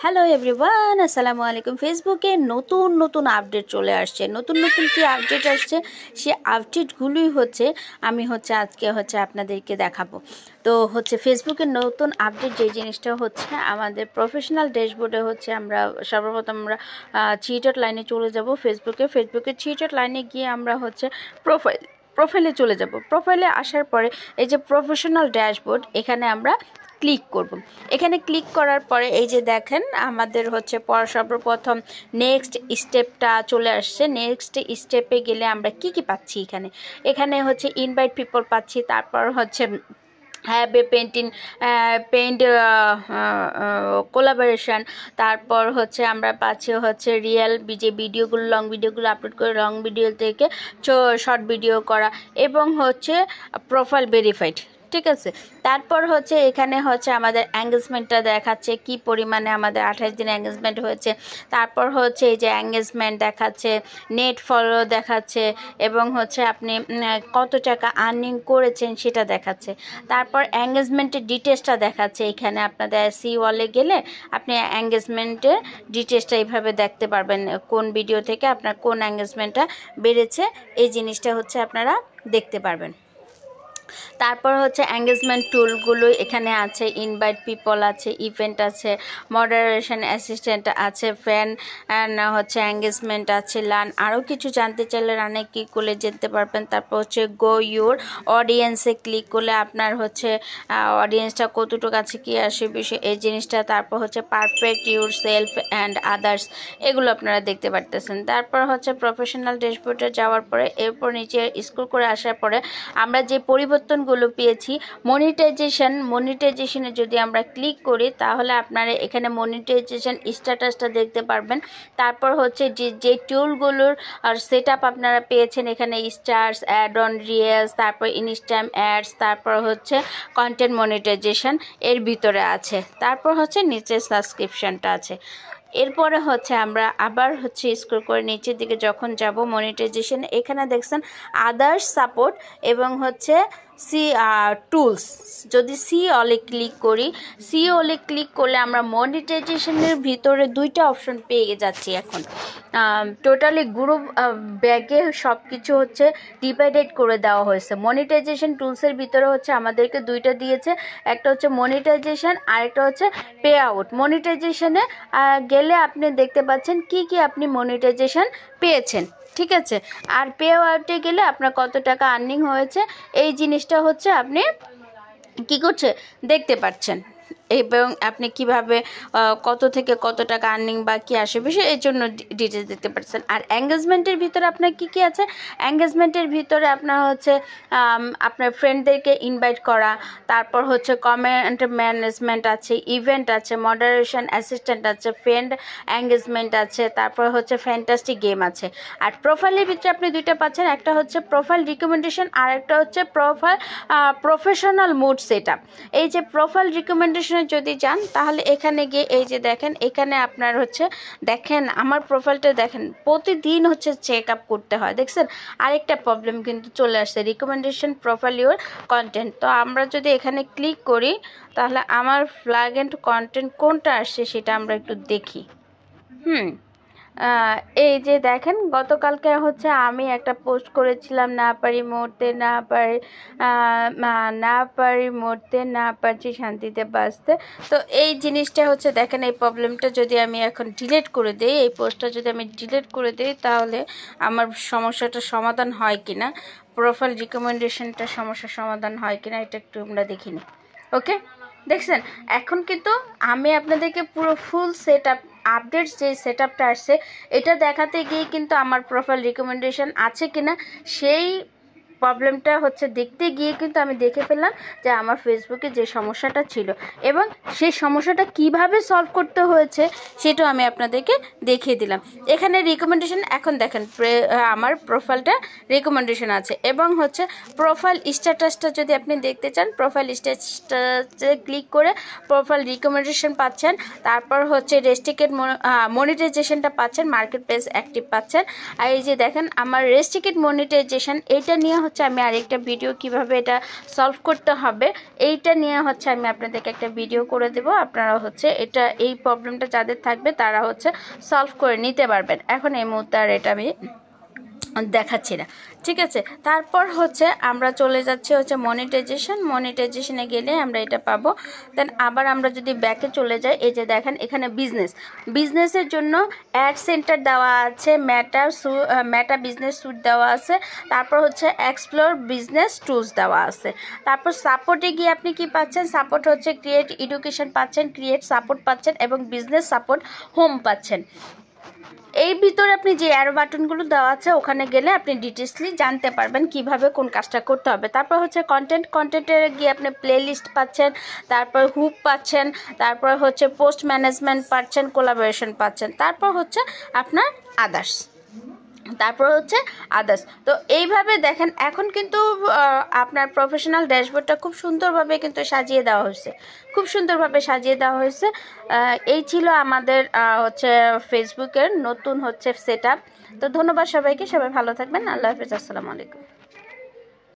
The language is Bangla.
হ্যালো এভরিওয়ান, আসসালামু আলাইকুম। ফেসবুকে নতুন নতুন আপডেট চলে আসছে। নতুন নতুন কি আপডেট আসছে, সে আপডেটগুলোই আমি আজকে আপনাদেরকে দেখাবো। তো ফেসবুকের নতুন আপডেট যে জিনিসটা আমাদের প্রফেশনাল ড্যাশবোর্ডে আমরা সর্বপ্রথম থ্রি ডট লাইনে চলে যাব। ফেসবুকে থ্রি ডট লাইনে গিয়ে আমরা প্রোফাইলে চলে যাব। প্রোফাইলে আসার পরে এই যে প্রফেশনাল ড্যাশবোর্ড, এখানে আমরা ক্লিক করব। এখানে ক্লিক করার পরে এই যে দেখেন আমাদের সর্বপ্রথম নেক্সট স্টেপটা চলে আসছে। নেক্সট স্টেপে গেলে আমরা কি কি পাচ্ছি, এখানে ইনভাইট পিপল পাচ্ছি, তারপর হ্যাভ এ পেন্ট কোলাবোরেশন, তারপর আমরা পাচ্ছি রিয়েল যে ভিডিওগুলো, লং ভিডিওগুলো আপলোড করে লং ভিডিও থেকে শর্ট ভিডিও করা, এবং প্রোফাইল ভেরিফাইড। ঠিক আছে, তারপর এখানে আমাদের এঙ্গেজমেন্টটা দেখাচ্ছে, কি পরিমাণে আমাদের 28 দিন এঙ্গেজমেন্ট হয়েছে। তারপর এই যে এঙ্গেজমেন্ট দেখাচ্ছে, নেট ফলো দেখাচ্ছে, এবং আপনি কত টাকা আর্নিং করেছেন সেটা দেখাচ্ছে। তারপর এঙ্গেজমেন্টের ডিটেলসটা দেখাচ্ছে। এখানে আপনাদের সি ওয়ালে গেলে আপনি এঙ্গেজমেন্টের ডিটেলসটা এইভাবে দেখতে পারবেন, কোন ভিডিও থেকে আপনার কোন এঙ্গেজমেন্টটা বেড়েছে, এই জিনিসটা আপনারা দেখতে পারবেন। তারপর এঙ্গেজমেন্ট টুলগুলো এখানে আছে, ইনভাইট পিপল আছে, ইভেন্ট আছে, মডারেশন অ্যাসিস্ট্যান্ট আছে, ফ্যান এঙ্গেজমেন্ট আছে, লার্ন। আরও কিছু জানতে চাইলে রানে ক্লিক করলে যেতে পারবেন। তারপর গো ইউর অডিয়েন্সে ক্লিক করলে আপনার অডিয়েন্সটা কতটুকু আছে, কী আসে বিষয়, এই জিনিসটা। তারপর perfect your self and others, এগুলো আপনারা দেখতে পারতেছেন। তারপর প্রফেশনাল ড্যাশবোর্ডে যাওয়ার পরে এরপর নিচে স্ক্রল করে আসার পরে আমরা যে পরিবর্তনগুলো পেয়েছি, মনিটাইজেশনে যদি আমরা ক্লিক করি তাহলে আপনারা এখানে মনিটাইজেশন স্ট্যাটাসটা দেখতে পারবেন। তারপর যে টুলগুলোর সেট আপ আপনারা পেয়েছেন, এখানে স্টার্স, অ্যাড অন, রিয়েলস, তারপর ইনস্ট্যান্ট অ্যাডস, তারপর কন্টেন্ট মনিটাইজেশন এর ভিতরে আছে। তারপর নিচে সাবস্ক্রিপশনটা আছে। এরপরে আমরা আবার স্ক্রল করে নিচের দিকে যখন যাব, মনিটাইজেশন এখানে দেখছেন আদার্স সাপোর্ট এবং টুলস। যদি সি অলে ক্লিক করি, সি অলে ক্লিক করলে আমরা মনিটাইজেশনের ভিতরে দুইটা অপশন পেয়ে যাচ্ছি। এখন টোটালি গ্রুপ ব্যাগে সব কিছু ডিভাইডেড করে দেওয়া হয়েছে। মনিটাইজেশন টুলসের ভিতরে আমাদেরকে দুইটা দিয়েছে, একটা মনিটাইজেশন, আরেকটা পে আউট। মনিটাইজেশনে গেলে আপনি দেখতে পাচ্ছেন কি কি আপনি মনিটাইজেশন পেয়েছেন। ঠিক আছে, আর পে আউটে গেলে আপনার কত টাকা আর্নিং হয়েছে, এই জিনিসটা আপনি কি করছে দেখতে পাচ্ছেন, এবং আপনি কিভাবে কত থেকে কত টাকা আর্নিং বা কী আসে বিষয়, এর জন্য ডিটেলস দেখতে পাচ্ছেন। আর এঙ্গেজমেন্টের ভিতরে আপনার কি কি আছে, এঙ্গেজমেন্টের ভিতরে আপনার আপনার ফ্রেন্ডদেরকে ইনভাইট করা, তারপর কমেন্ট ম্যানেজমেন্ট আছে, ইভেন্ট আছে, মডারেশন অ্যাসিস্ট্যান্ট আছে, ফ্রেন্ড এঙ্গেজমেন্ট আছে, তারপর ফ্যান্টাস্টিক গেম আছে। আর প্রোফাইলের ভিতরে আপনি দুইটা পাচ্ছেন, একটা প্রোফাইল রিকমেন্ডেশন, আর একটা প্রফেশনাল মুড সেট আপ। এই যে প্রোফাইল রিকমেন্ডেশন যদি যান তাহলে এখানে গিয়ে এই যে দেখেন, এখানে আপনার দেখেন আমার প্রোফাইলটা দেখেন, প্রতিদিন চেক আপ করতে হয়। দেখছেন, আরেকটা প্রবলেম কিন্তু চলে আসছে, রিকমেন্ডেশন প্রোফাইল ইউর কন্টেন্ট। তো আমরা যদি এখানে ক্লিক করি তাহলে আমার ফ্ল্যাগ এন্ড কন্টেন্ট কোনটা আসছে সেটা আমরা একটু দেখি। এই যে দেখেন, গতকালকে আমি একটা পোস্ট করেছিলাম, না পারি মরতে, না পারছি শান্তিতে বাঁচতে। তো এই জিনিসটা দেখেন, এই প্রবলেমটা যদি আমি এখন ডিলিট করে দিই, এই পোস্টটা যদি আমি ডিলিট করে দিই তাহলে আমার সমস্যাটা সমাধান হয় কিনা, প্রোফাইল রিকমেন্ডেশনটা সমস্যার সমাধান হয় কিনা, এটা একটু আমরা দেখিনি। ওকে, দেখছেন এখন কিন্তু আমি আপনাদেরকে পুরো ফুল আপডেটস যে সেট আপটা আসছে এটা দেখাতে গিয়ে কিন্তু আমার প্রোফাইল রিকমেন্ডেশন আছে কিনা সেই প্রবলেমটা দেখতে গিয়ে কিন্তু আমি দেখে পেলাম যে আমার ফেসবুকে যে সমস্যাটা ছিল এবং সেই সমস্যাটা কিভাবে সলভ করতে হয়েছে সেটাও আমি আপনাদেরকে দেখিয়ে দিলাম। এখানে রিকমেন্ডেশন, এখন দেখেন আমার প্রোফাইলটা রিকমেন্ডেশন আছে, এবং প্রোফাইল স্ট্যাটাসটা যদি আপনি দেখতে চান, প্রোফাইল স্ট্যাটাসে ক্লিক করে প্রোফাইল রিকমেন্ডেশন পাচ্ছেন, তারপর রেস্ট্রিক্টেড মনিটাইজেশনটা পাচ্ছেন, মার্কেট প্লেস অ্যাক্টিভ পাচ্ছেন। আর এই যে দেখেন আমার রেস্ট্রিক্টেড মনিটাইজেশন, এটা নিয়ে হচ্ছে আমি আরেকটা ভিডিও কিভাবে এটা সলভ করতে হবে এইটা নিয়ে হচ্ছে আমি আপনাদেরকে একটা ভিডিও করে দেব। আপনারা হচ্ছে এটা এই প্রবলেমটা যাদের থাকবে তারা হচ্ছে সলভ করে নিতে পারবেন। এখন এই মুহূর্তে আর এটা আমি দেখাচ্ছি না, ঠিক আছে। তারপর হচ্ছে আমরা চলে যাচ্ছি হচ্ছে মনিটাইজেশনে গেলে আমরা এটা পাবো। দেন আবার আমরা যদি ব্যাকে চলে যাই, এই যে দেখেন এখানে বিজনেসের জন্য অ্যাড সেন্টার দেওয়া আছে, মেটা বিজনেস স্যুট দেওয়া আছে, তারপর হচ্ছে এক্সপ্লোর বিজনেস টুলস দেওয়া আছে। তারপর সাপোর্টে গিয়ে আপনি কি পাচ্ছেন, সাপোর্ট হচ্ছে ক্রিয়েট এডুকেশন পাচ্ছেন, ক্রিয়েট সাপোর্ট পাচ্ছেন এবং বিজনেস সাপোর্ট হোম পাচ্ছেন। এই ভিতরে আপনি যে অ্যারো বাটনগুলো দেওয়া আছে ওখানে গেলে আপনি ডিটেইলসলি জানতে পারবেন কিভাবে কোন কাজটা করতে হবে। তারপর হচ্ছে কন্টেন্টে গিয়ে আপনি প্লেলিস্ট পাচ্ছেন, তারপর হুক পাচ্ছেন, তারপর হচ্ছে পোস্ট ম্যানেজমেন্ট পাচ্ছেন, কোলাবোরেশন পাচ্ছেন, তারপর হচ্ছে আপনার আদার্স। তো এইভাবে দেখেন এখন কিন্তু আপনার প্রফেশনাল ড্যাশবোর্ডটা খুব সুন্দরভাবে কিন্তু সাজিয়ে দেওয়া হয়েছে। এই ছিল আমাদের হচ্ছে ফেসবুকের নতুন হচ্ছে সেটআপ। তো ধন্যবাদ সবাইকে, সবাই ভালো থাকবেন। আল্লাহ হাফেজ, আসসালামু আলাইকুম।